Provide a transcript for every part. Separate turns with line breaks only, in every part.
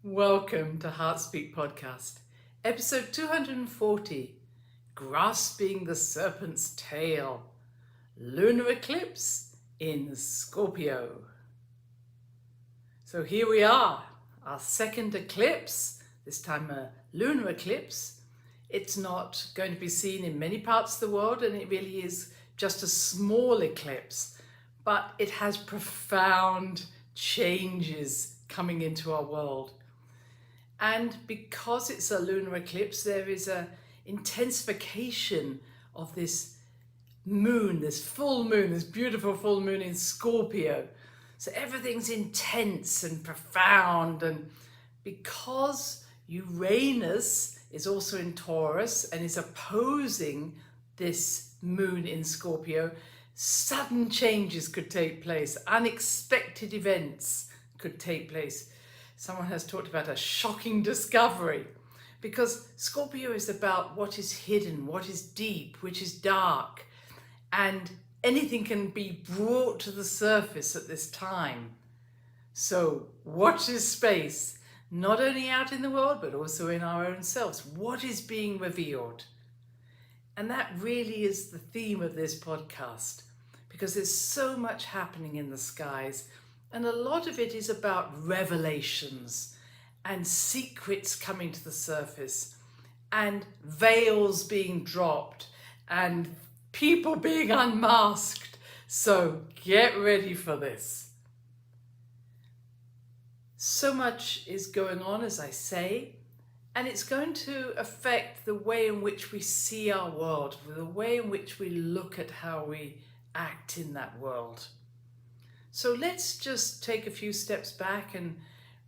Welcome to Heartspeak Podcast, episode 240, Grasping the Serpent's Tail, Lunar Eclipse in Scorpio. So here we are, our second eclipse, this time a lunar eclipse. It's not going to be seen in many parts of the world, and it really is just a small eclipse, but it has profound changes coming into our world. And because it's a lunar eclipse, there is an intensification of this moon, this full moon, this beautiful full moon in Scorpio. So everything's intense and profound. And because Uranus is also in Taurus and is opposing this moon in Scorpio, sudden changes could take place, unexpected events could take place. Someone has talked about a shocking discovery, because Scorpio is about what is hidden, what is deep, which is dark, and anything can be brought to the surface at this time. So watch this space, not only out in the world, but also in our own selves. What is being revealed? And that really is the theme of this podcast, because there's so much happening in the skies. And a lot of it is about revelations and secrets coming to the surface and veils being dropped and people being unmasked. So get ready for this. So much is going on, as I say, and it's going to affect the way in which we see our world, the way in which we look at how we act in that world. So let's just take a few steps back and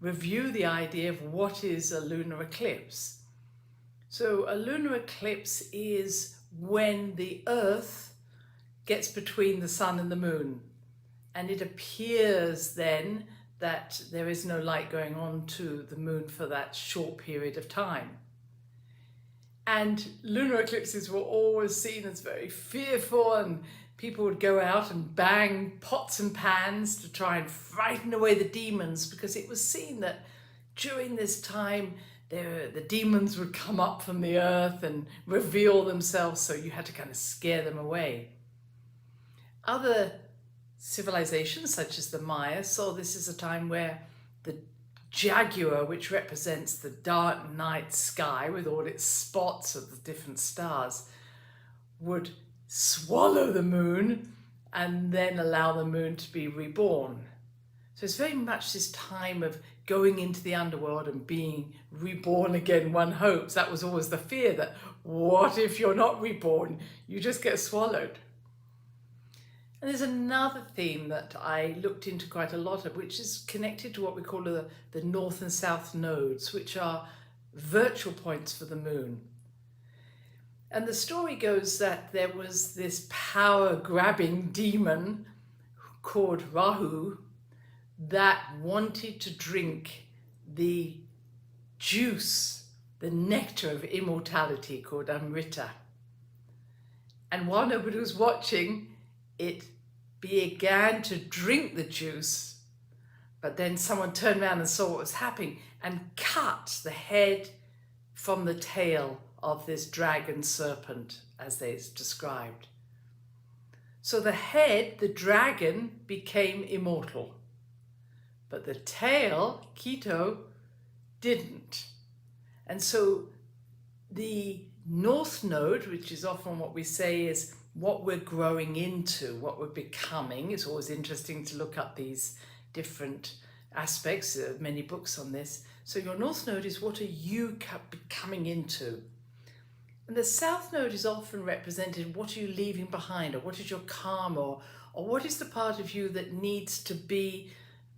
review the idea of what is a lunar eclipse. So a lunar eclipse is when the Earth gets between the sun and the moon, and it appears then that there is no light going on to the moon for that short period of time. And lunar eclipses were always seen as very fearful, and people would go out and bang pots and pans to try and frighten away the demons, because it was seen that during this time the demons would come up from the earth and reveal themselves, so you had to kind of scare them away. Other civilizations, such as the Maya, saw this as a time where the jaguar, which represents the dark night sky with all its spots of the different stars, would swallow the moon and then allow the moon to be reborn. So it's very much this time of going into the underworld and being reborn again, one hopes. That was always the fear, that what if you're not reborn? You just get swallowed. And there's another theme that I looked into quite a lot of, which is connected to what we call the north and south nodes, which are virtual points for the moon. And the story goes that there was this power-grabbing demon called Rahu that wanted to drink the juice, the nectar of immortality called Amrita. And while nobody was watching, it began to drink the juice, but then someone turned around and saw what was happening and cut the head from the tail of this dragon serpent, as they described. So the head, the dragon, became immortal, but the tail, Keto, didn't. And so the north node, which is often what we say is what we're growing into, what we're becoming. It's always interesting to look up these different aspects. There are many books on this. So your north node is, what are you becoming into? And the south node is often represented, what are you leaving behind, or what is your karma, or what is the part of you that needs to be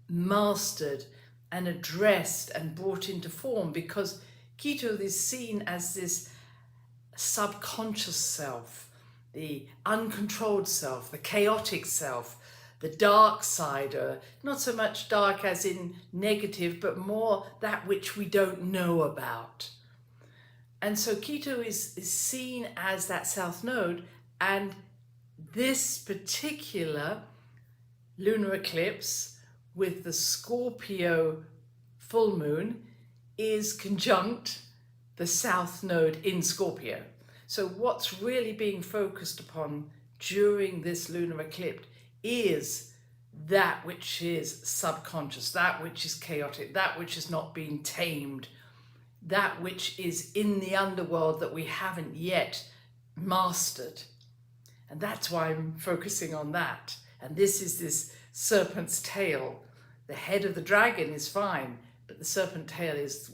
mastered and addressed and brought into form, because Keto is seen as this subconscious self, the uncontrolled self, the chaotic self, the dark side, not so much dark as in negative, but more that which we don't know about. And so Keto is seen as that south node, and this particular lunar eclipse with the Scorpio full moon is conjunct the South Node in Scorpio. So what's really being focused upon during this lunar eclipse is that which is subconscious, that which is chaotic, that which is not being tamed, that which is in the underworld that we haven't yet mastered. And that's why I'm focusing on that. And this is this serpent's tail. The head of the dragon is fine, but the serpent tail is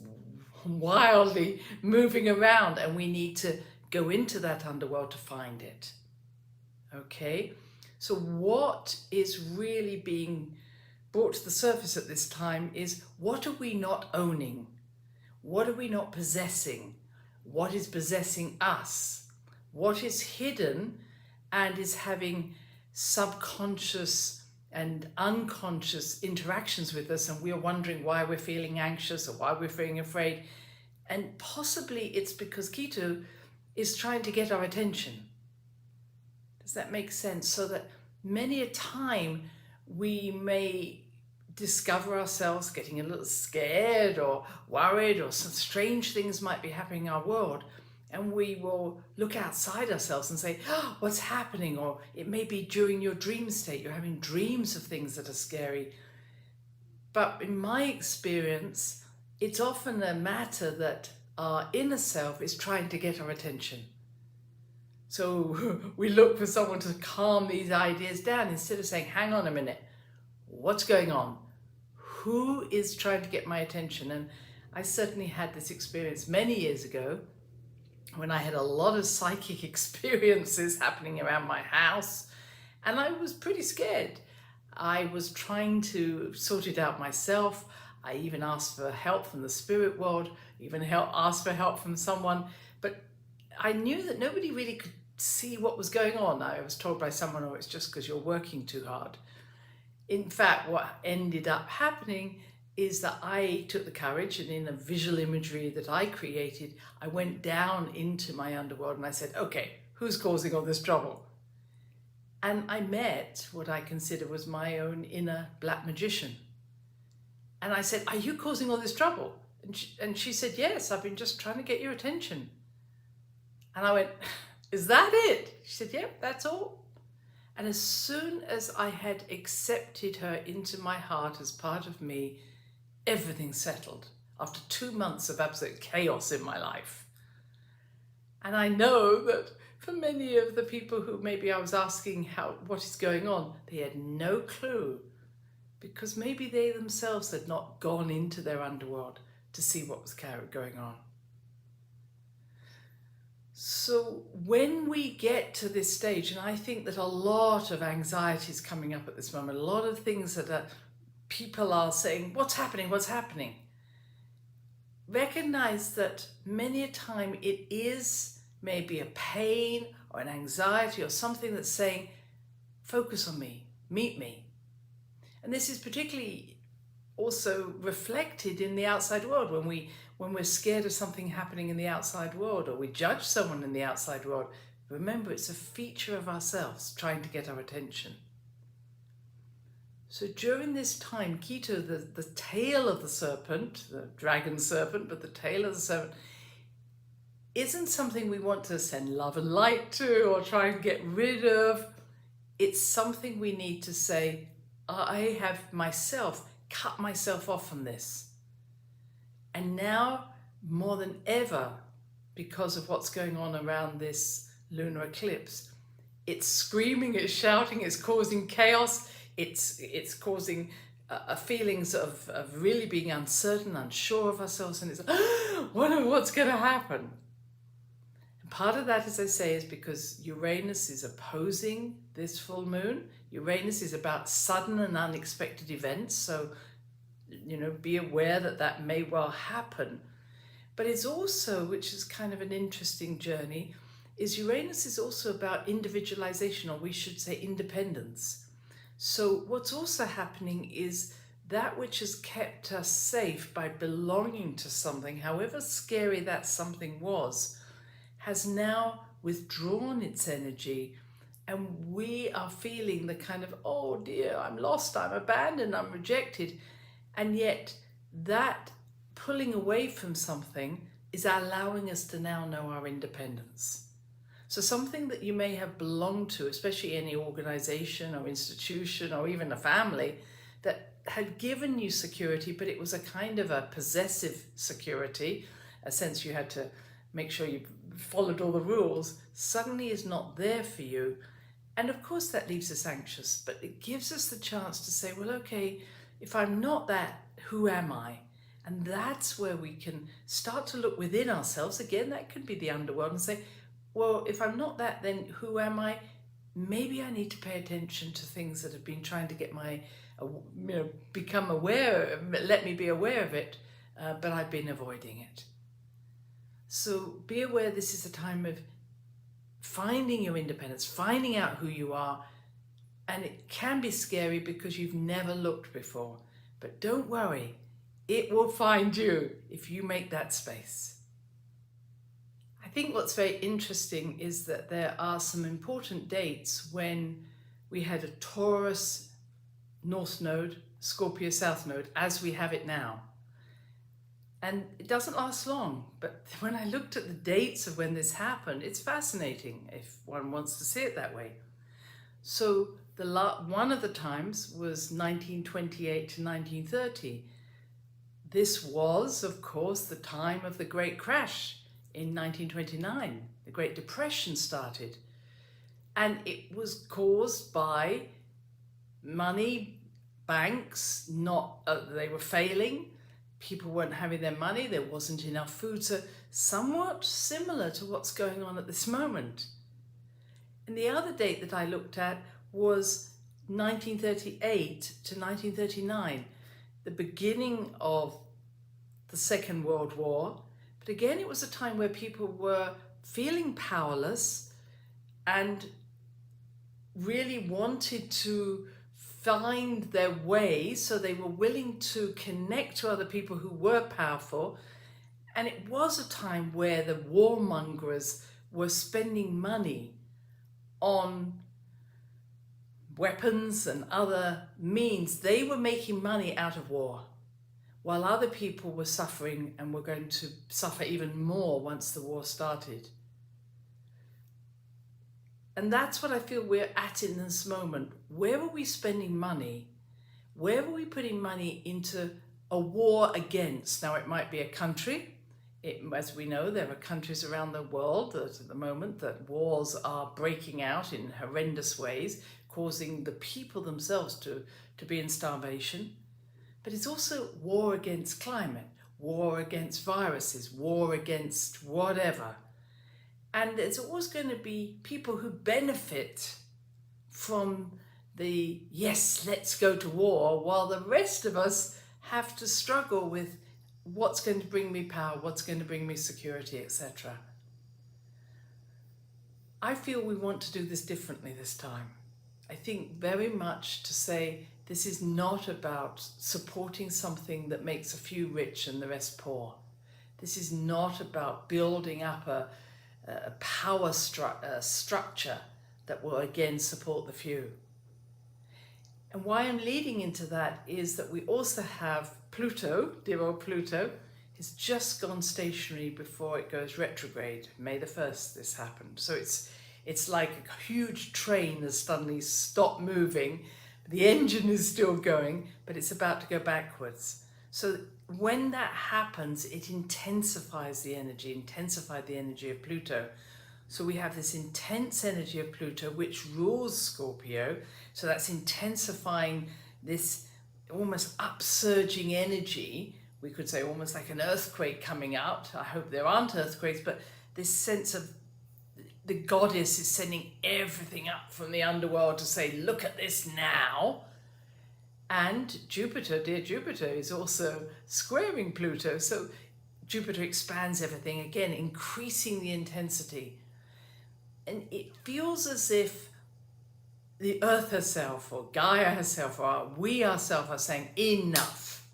wildly moving around, and we need to go into that underworld to find it. Okay? So what is really being brought to the surface at this time is, what are we not owning? What are we not possessing? What is possessing us? What is hidden and is having subconscious and unconscious interactions with us, and we are wondering why we're feeling anxious or why we're feeling afraid. And possibly it's because Ketu is trying to get our attention. Does that make sense? So that many a time we may discover ourselves getting a little scared or worried, or some strange things might be happening in our world, and we will look outside ourselves and say, oh, what's happening? Or it may be during your dream state, you're having dreams of things that are scary. But in my experience, it's often a matter that our inner self is trying to get our attention. So we look for someone to calm these ideas down instead of saying, hang on a minute, what's going on? Who is trying to get my attention? And I certainly had this experience many years ago when I had a lot of psychic experiences happening around my house, and I was pretty scared. I was trying to sort it out myself. I even asked for help from the spirit world, even asked for help from someone, but I knew that nobody really could see what was going on. I was told by someone, oh, it's just because you're working too hard. In fact, what ended up happening is that I took the courage, and in a visual imagery that I created, I went down into my underworld and I said, okay, who's causing all this trouble? And I met what I consider was my own inner black magician. And I said, are you causing all this trouble? And she said, yes, I've been just trying to get your attention. And I went, is that it? She said, yep, that's all. And as soon as I had accepted her into my heart as part of me, everything settled after 2 months of absolute chaos in my life. And I know that for many of the people who maybe I was asking what is going on, they had no clue, because maybe they themselves had not gone into their underworld to see what was going on. So when we get to this stage, and I think that a lot of anxiety is coming up at this moment, a lot of things that people are saying, what's happening, what's happening? Recognize that many a time it is maybe a pain or an anxiety or something that's saying, focus on me, meet me. And this is particularly also reflected in the outside world when we're scared of something happening in the outside world, or we judge someone in the outside world. Remember, it's a feature of ourselves trying to get our attention. So during this time, Ketu, the tail of the serpent, the dragon serpent, but the tail of the serpent, isn't something we want to send love and light to or try and get rid of. It's something we need to say, I have myself cut myself off from this. And now, more than ever, because of what's going on around this lunar eclipse, it's screaming, it's shouting, it's causing chaos, it's causing feelings of really being uncertain, unsure of ourselves, and it's what's going to happen? And part of that, as I say, is because Uranus is opposing this full moon. Uranus is about sudden and unexpected events, so be aware that that may well happen. But it's also, which is kind of an interesting journey, is Uranus is also about individualization, or we should say independence. So what's also happening is that which has kept us safe by belonging to something, however scary that something was, has now withdrawn its energy, and we are feeling the kind of, oh dear, I'm lost, I'm abandoned, I'm rejected. And yet that pulling away from something is allowing us to now know our independence. So something that you may have belonged to, especially any organization or institution or even a family, that had given you security, but it was a kind of a possessive security, a sense you had to make sure you followed all the rules, suddenly is not there for you. And of course that leaves us anxious, but it gives us the chance to say, well, okay, if I'm not that, who am I? And that's where we can start to look within ourselves. Again, that could be the underworld, and say, well, if I'm not that, then who am I? Maybe I need to pay attention to things that have been trying to get become aware, let me be aware of it, but I've been avoiding it. So be aware this is a time of finding your independence, finding out who you are, and it can be scary because you've never looked before. But don't worry, it will find you if you make that space. I think what's very interesting is that there are some important dates when we had a Taurus North Node, Scorpio South Node, as we have it now. And it doesn't last long, but when I looked at the dates of when this happened, it's fascinating if one wants to see it that way. So one of the times was 1928 to 1930. This was, of course, the time of the Great Crash in 1929. The Great Depression started. And it was caused by money, banks, they were failing. People weren't having their money, there wasn't enough food, so somewhat similar to what's going on at this moment. And the other date that I looked at was 1938 to 1939, the beginning of the Second World War. But again, it was a time where people were feeling powerless and really wanted to find their way, so they were willing to connect to other people who were powerful. And it was a time where the warmongers were spending money on weapons and other means. They were making money out of war, while other people were suffering and were going to suffer even more once the war started. And that's what I feel we're at in this moment. Where are we spending money? Where are we putting money into a war against? Now, it might be a country. As we know, there are countries around the world that at the moment that wars are breaking out in horrendous ways, causing the people themselves to be in starvation. But it's also war against climate, war against viruses, war against whatever. And there's always going to be people who benefit from the, yes, let's go to war, while the rest of us have to struggle with what's going to bring me power, what's going to bring me security, etc. I feel we want to do this differently this time. I think very much to say this is not about supporting something that makes a few rich and the rest poor. This is not about building up a power structure that will again support the few. And why I'm leading into that is that we also have Pluto, dear old Pluto, has just gone stationary before it goes retrograde. May the 1st this happened. So it's like a huge train that's suddenly stopped moving. The engine is still going, but it's about to go backwards. So when that happens, it intensifies the energy of Pluto. So we have this intense energy of Pluto, which rules Scorpio. So that's intensifying this almost upsurging energy. We could say almost like an earthquake coming out. I hope there aren't earthquakes, but this sense of the goddess is sending everything up from the underworld to say, look at this now. And Jupiter, dear Jupiter, is also squaring Pluto. So Jupiter expands everything, again, increasing the intensity. And it feels as if the Earth herself, or Gaia herself, or we ourselves are saying, enough.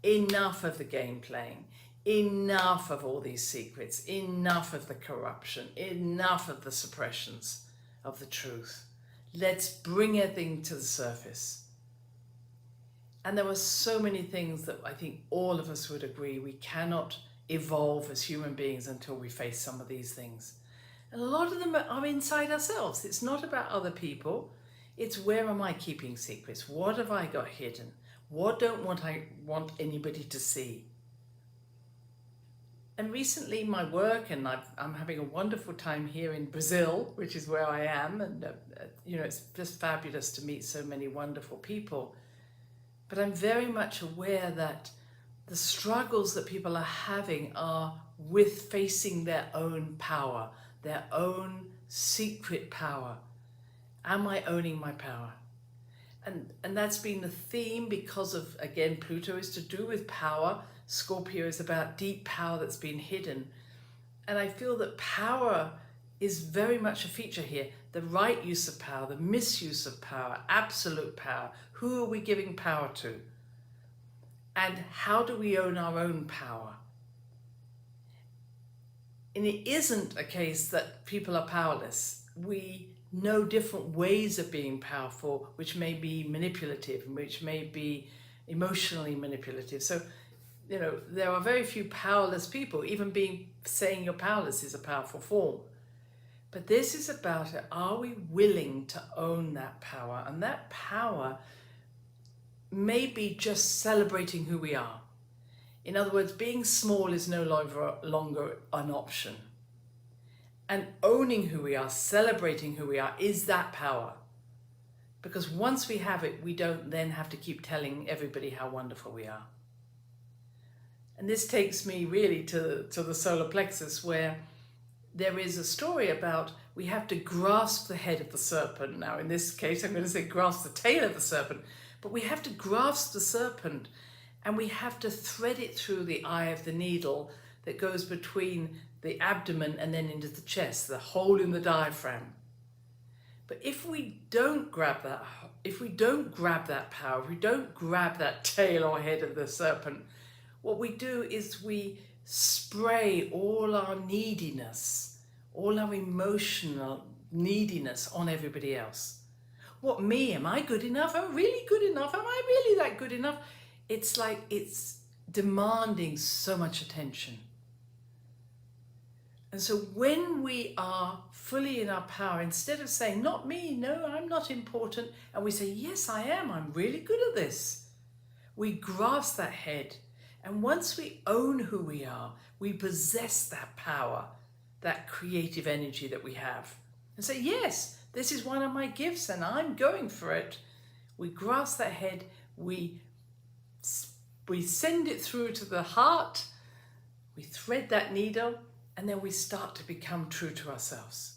Enough of the game playing. Enough of all these secrets. Enough of the corruption. Enough of the suppressions of the truth. Let's bring everything to the surface. And there were so many things that I think all of us would agree we cannot evolve as human beings until we face some of these things. And a lot of them are inside ourselves. It's not about other people. It's where am I keeping secrets? What have I got hidden? What don't I want anybody to see? And recently my work, and I'm having a wonderful time here in Brazil, which is where I am. And, it's just fabulous to meet so many wonderful people. But I'm very much aware that the struggles that people are having are with facing their own power, their own secret power. Am I owning my power? And that's been the theme because of, again, Pluto is to do with power. Scorpio is about deep power that's been hidden. And I feel that power is very much a feature here. The right use of power, the misuse of power, absolute power. Who are we giving power to? And how do we own our own power? And it isn't a case that people are powerless. We know different ways of being powerful, which may be manipulative and which may be emotionally manipulative. So, there are very few powerless people. Even saying you're powerless is a powerful form. But this is about it. Are we willing to own that power? And that power may be just celebrating who we are. In other words, being small is no longer an option. And owning who we are, celebrating who we are, is that power. Because once we have it, we don't then have to keep telling everybody how wonderful we are. And this takes me really to the solar plexus, where there is a story about we have to grasp the head of the serpent. Now, in this case, I'm going to say grasp the tail of the serpent, but we have to grasp the serpent and we have to thread it through the eye of the needle that goes between the abdomen and then into the chest, the hole in the diaphragm. But if we don't grab that power, if we don't grab that tail or head of the serpent, what we do is we spray all our neediness, all our emotional neediness on everybody else. What, me? Am I good enough? Am I really good enough? Am I really that good enough? It's like it's demanding so much attention. And so when we are fully in our power, instead of saying, not me, no, I'm not important, and we say, yes, I am, I'm really good at this, we grasp that head. And once we own who we are, we possess that power, that creative energy that we have. And say, yes, this is one of my gifts and I'm going for it. We grasp that head, we send it through to the heart, we thread that needle, and then we start to become true to ourselves.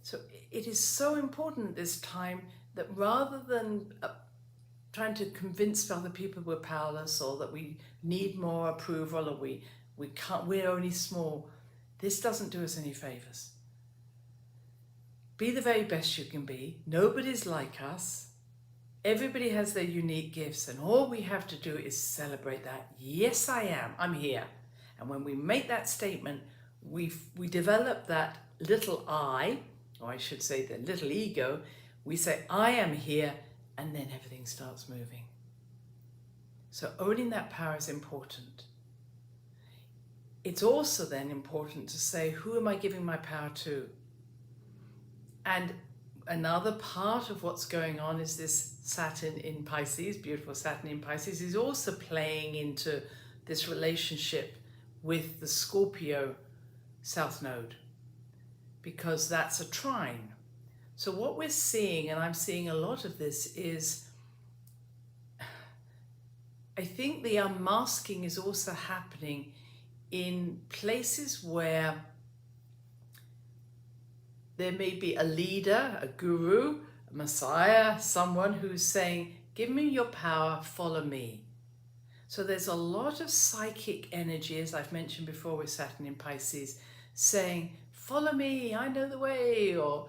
So it is so important at this time that rather than trying to convince other people we're powerless or that we need more approval or we can't, we're only small, this doesn't do us any favors. Be the very best you can be. Nobody's like us. Everybody has their unique gifts, and all we have to do is celebrate that. Yes, I am. I'm here. And when we make that statement, we develop that little I, or I should say the little ego. We say, I am here, and then everything starts moving. So owning that power is important. It's also then important to say, who am I giving my power to? And another part of what's going on is this Saturn in Pisces, beautiful Saturn in Pisces, is also playing into this relationship with the Scorpio South Node, because that's a trine. So what we're seeing, and I'm seeing a lot of this, is I think the unmasking is also happening in places where there may be a leader, a guru, a messiah, someone who's saying, give me your power, follow me. So there's a lot of psychic energy, as I've mentioned before with Saturn in Pisces, saying, follow me, I know the way, or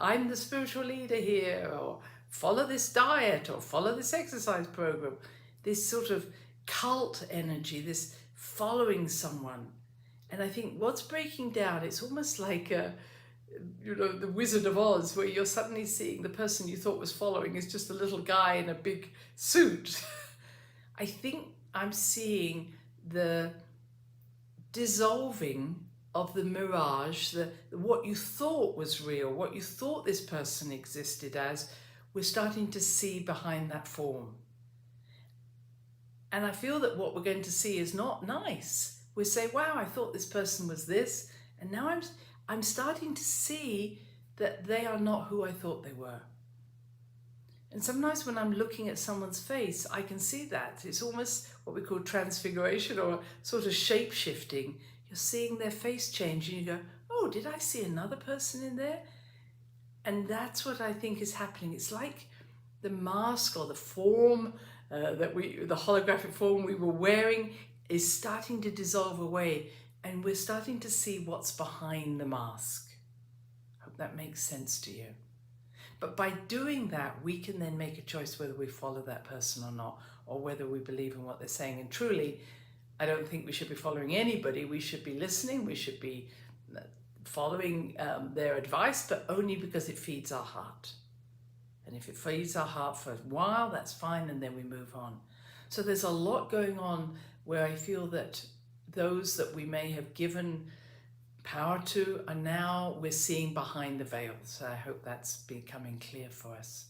I'm the spiritual leader here, or follow this diet, or follow this exercise program. This sort of cult energy, this following someone. And I think what's breaking down, it's almost like the Wizard of Oz, where you're suddenly seeing the person you thought was following is just a little guy in a big suit. I think I'm seeing the dissolving of the mirage, what you thought was real, what you thought this person existed as, we're starting to see behind that form. And I feel that what we're going to see is not nice. We say, wow, I thought this person was this, and now I'm starting to see that they are not who I thought they were. And sometimes when I'm looking at someone's face, I can see that. It's almost what we call transfiguration, or sort of shape-shifting. You're seeing their face change and you go, oh, did I see another person in there? And that's what I think is happening. It's like the mask or the form the holographic form we were wearing is starting to dissolve away, and we're starting to see what's behind the mask. Hope that makes sense to you. But by doing that, we can then make a choice whether we follow that person or not, or whether we believe in what they're saying. And truly, I don't think we should be following anybody. We should be listening. We should be following their advice, but only because it feeds our heart. And if it feeds our heart for a while, that's fine, and then we move on. So there's a lot going on where I feel that those that we may have given power to are now, we're seeing behind the veil. So I hope that's becoming clear for us.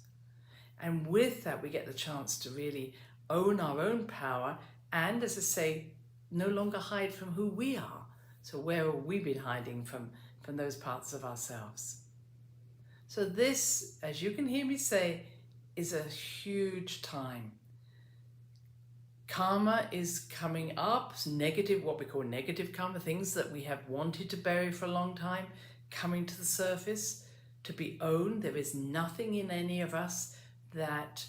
And with that, we get the chance to really own our own power and, as I say, no longer hide from who we are. So where have we been hiding from those parts of ourselves? So this, as you can hear me say, is a huge time. Karma is coming up, negative, what we call negative karma, things that we have wanted to bury for a long time, coming to the surface to be owned. There is nothing in any of us that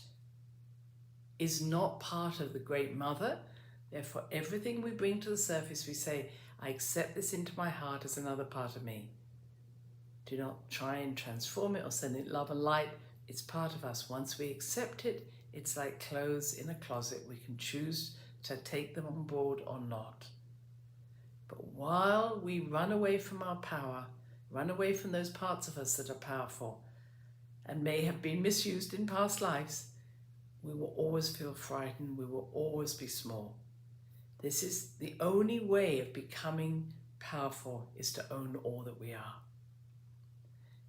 is not part of the Great Mother. Therefore, everything we bring to the surface, we say, I accept this into my heart as another part of me. Do not try and transform it or send it love and light. It's part of us. Once we accept it, it's like clothes in a closet. We can choose to take them on board or not. But while we run away from our power, run away from those parts of us that are powerful and may have been misused in past lives, we will always feel frightened. We will always be small. This is the only way of becoming powerful, is to own all that we are.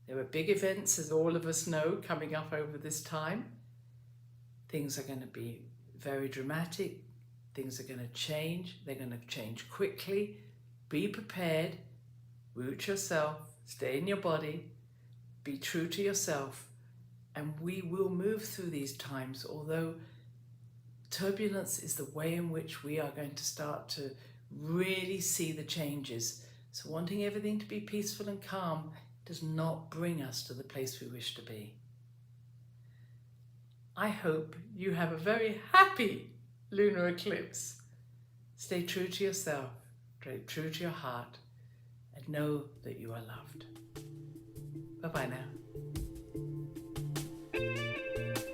There are big events, as all of us know, coming up over this time. Things are going to be very dramatic. Things are going to change. They're going to change quickly. Be prepared. Root yourself. Stay in your body. Be true to yourself. And we will move through these times, although turbulence is the way in which we are going to start to really see the changes. So wanting everything to be peaceful and calm does not bring us to the place we wish to be. I hope you have a very happy lunar eclipse. Stay true to yourself, stay true to your heart, and know that you are loved. Bye-bye now.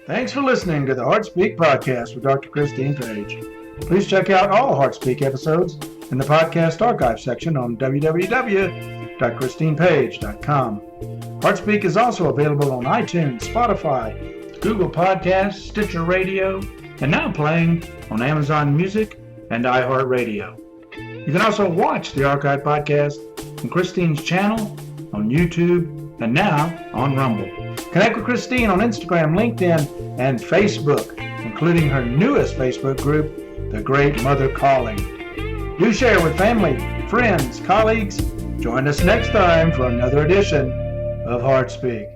Thanks for listening to the HeartSpeak podcast with Dr. Christine Page. Please check out all HeartSpeak episodes in the podcast archive section on www.christinepage.com. HeartSpeak is also available on iTunes, Spotify, Google Podcasts, Sticher Radio, and now playing on Amazon Music and iHeart Radio. You can also watch the archive podcast on Christine's channel, on YouTube, and now on Rumble. Connect with Christine on Instagram, LinkedIn, and Facebook, including her newest Facebook group, The Great Mother Calling. Do share with family, friends, colleagues. Join us next time for another edition of HeartSpeak.